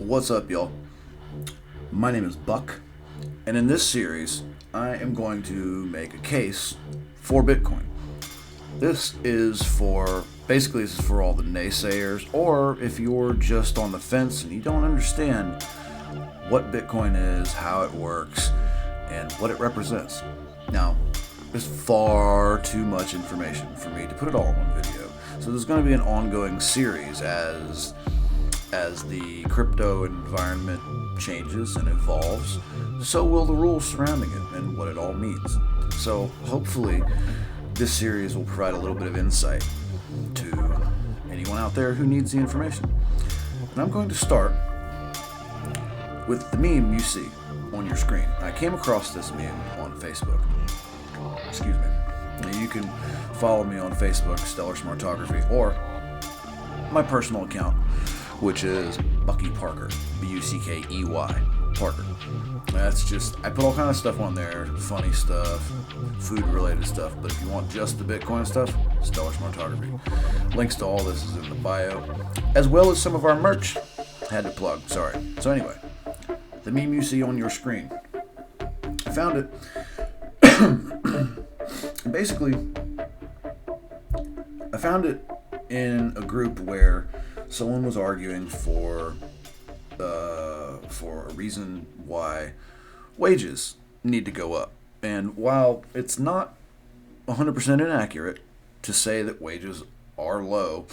What's up, y'all? My name is Buck, and in this series, I am going to make a case for Bitcoin. This is for all the naysayers, or if you're just on the fence and you don't understand what Bitcoin is, how it works, and what it represents. Now, there's far too much information for me to put it all in one video, so there's going to be an ongoing series as the crypto environment changes and evolves. So will the rules surrounding it and what it all means. So hopefully this series will provide a little bit of insight to anyone out there who needs the information. And I'm going to start with the meme you see on your screen. I came across this meme on Facebook. Excuse me. Now you can follow me on Facebook, Stellar Smartography, or my personal account, which is Bucky Parker, Buckey Parker. That's just, I put all kind of stuff on there, funny stuff, food related stuff, but if you want just the Bitcoin stuff, Stellar Smartography. Links to all this is in the bio, as well as some of our merch. Had to plug, sorry. So anyway, the meme you see on your screen, I found it. Basically, I found it in a group where someone was arguing for a reason why wages need to go up. And while it's not 100% inaccurate to say that wages are low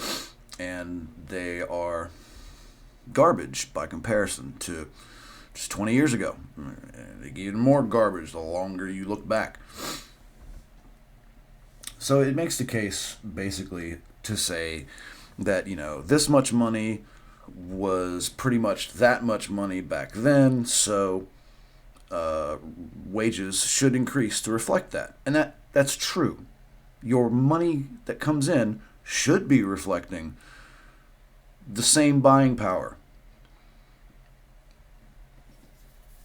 and they are garbage by comparison to just 20 years ago, they get even more garbage the longer you look back. So it makes the case basically to say that, this much money was pretty much that much money back then, so wages should increase to reflect that. And that's true. Your money that comes in should be reflecting the same buying power.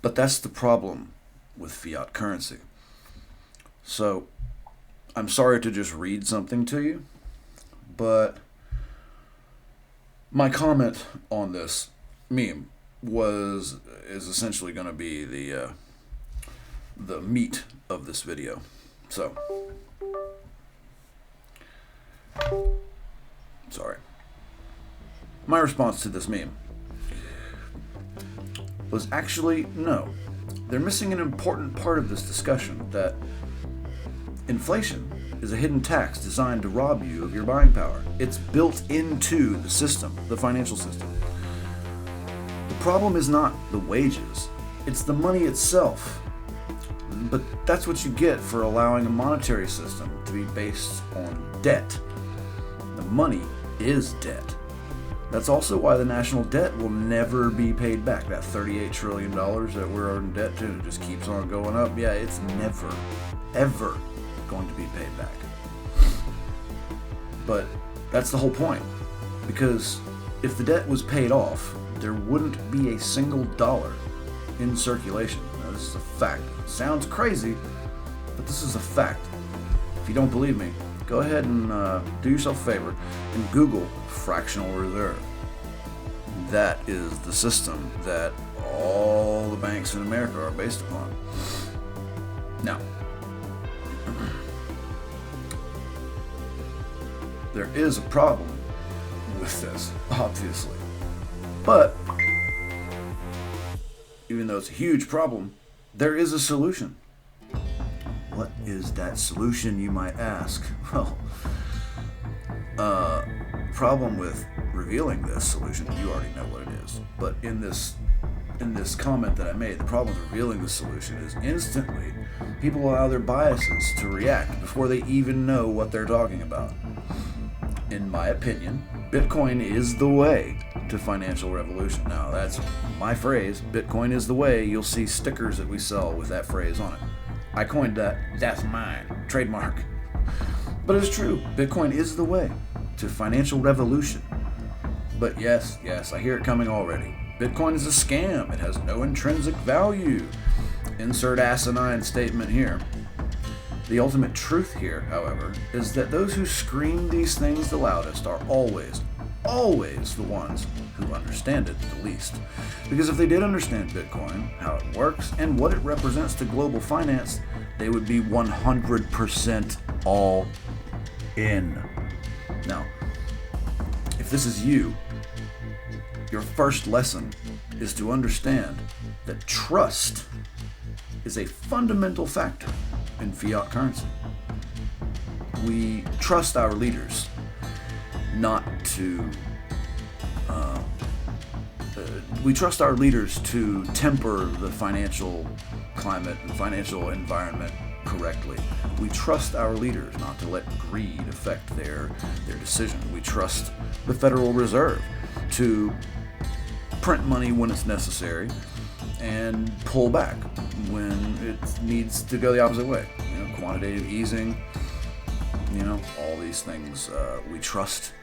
But that's the problem with fiat currency. So, I'm sorry to just read something to you, but my comment on this meme is essentially going to be the meat of this video. So, sorry. My response to this meme was actually no. They're missing an important part of this discussion, that inflation is a hidden tax designed to rob you of your buying power. It's built into the system, the financial system. The problem is not the wages, it's the money itself. But that's what you get for allowing a monetary system to be based on debt. The money is debt. That's also why the national debt will never be paid back. That $38 trillion that we're in debt to, it just keeps on going up. Yeah, it's never, ever going to be paid back. But that's the whole point, because if the debt was paid off, there wouldn't be a single dollar in circulation. Now, this is a fact. It sounds crazy, but this is a fact. If you don't believe me, go ahead and do yourself a favor and Google fractional reserve. That is the system that all the banks in America are based upon. Now, there is a problem with this, obviously. But, even though it's a huge problem, there is a solution. What is that solution, you might ask? Well, problem with revealing this solution, you already know what it is. But in this comment that I made, the problem with revealing the solution is instantly people allow their biases to react before they even know what they're talking about. In my opinion, Bitcoin is the way to financial revolution. Now, that's my phrase. Bitcoin is the way. You'll see stickers that we sell with that phrase on it. I coined that. That's mine. Trademark. But it's true. Bitcoin is the way to financial revolution. But yes, I hear it coming already. Bitcoin is a scam. It has no intrinsic value. Insert asinine statement here. The ultimate truth here, however, is that those who scream these things the loudest are always the ones who understand it the least. Because if they did understand Bitcoin, how it works, and what it represents to global finance, they would be 100% all in. Now, if this is you, your first lesson is to understand that trust is a fundamental factor in fiat currency. We trust our leaders not to we trust our leaders to temper the financial climate and financial environment correctly. We trust our leaders not to let greed affect their decision. We trust the Federal Reserve to print money when it's necessary and pull back when it needs to go the opposite way. Quantitative easing, all these things. We trust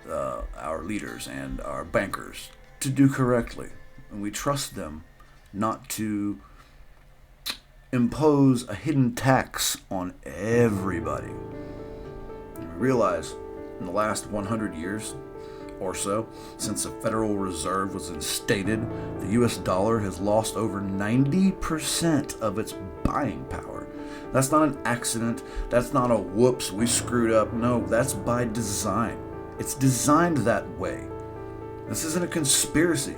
our leaders and our bankers to do correctly, and we trust them not to impose a hidden tax on everybody. And we realize in the last 100 years or so, since the Federal Reserve was instated, the US dollar has lost over 90% of its buying power. That's not an accident. That's not a whoops, we screwed up. No, that's by design. It's designed that way. This isn't a conspiracy.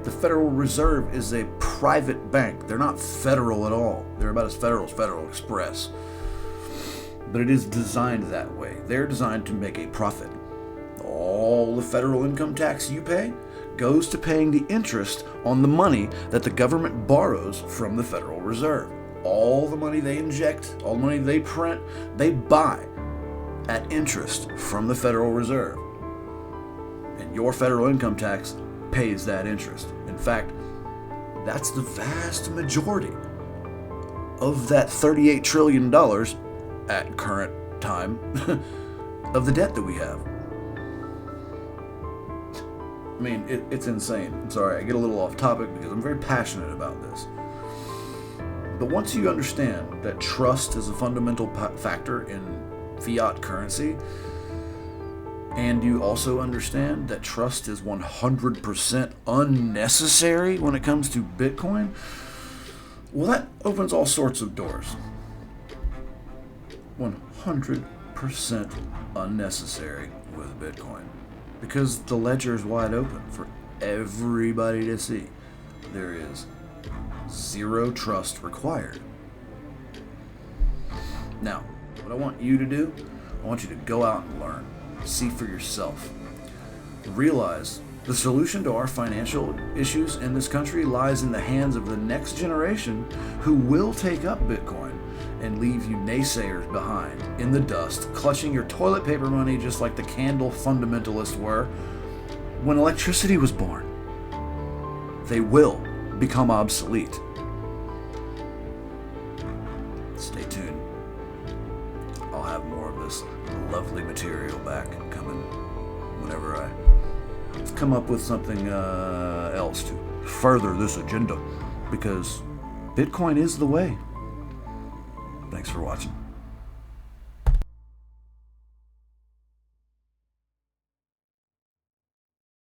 The Federal Reserve is a private bank. They're not federal at all. They're about as federal as Federal Express. But it is designed that way. They're designed to make a profit. All the federal income tax you pay goes to paying the interest on the money that the government borrows from the Federal Reserve. All the money they inject, all the money they print, they buy at interest from the Federal Reserve. And your federal income tax pays that interest. In fact, that's the vast majority of that $38 trillion at current time of the debt that we have. I mean, it's insane. I'm sorry, I get a little off topic because I'm very passionate about this. But once you understand that trust is a fundamental factor in fiat currency, and you also understand that trust is 100% unnecessary when it comes to Bitcoin, well, that opens all sorts of doors. 100% unnecessary with Bitcoin. Because the ledger is wide open for everybody to see. There is zero trust required. Now, what I want you to do, I want you to go out and learn. See for yourself. Realize the solution to our financial issues in this country lies in the hands of the next generation who will take up Bitcoin and leave you naysayers behind in the dust, clutching your toilet paper money just like the candle fundamentalists were when electricity was born. They will become obsolete. Stay tuned. I'll have more of this lovely material back coming whenever I come up with something else to further this agenda, because Bitcoin is the way. Thanks for watching.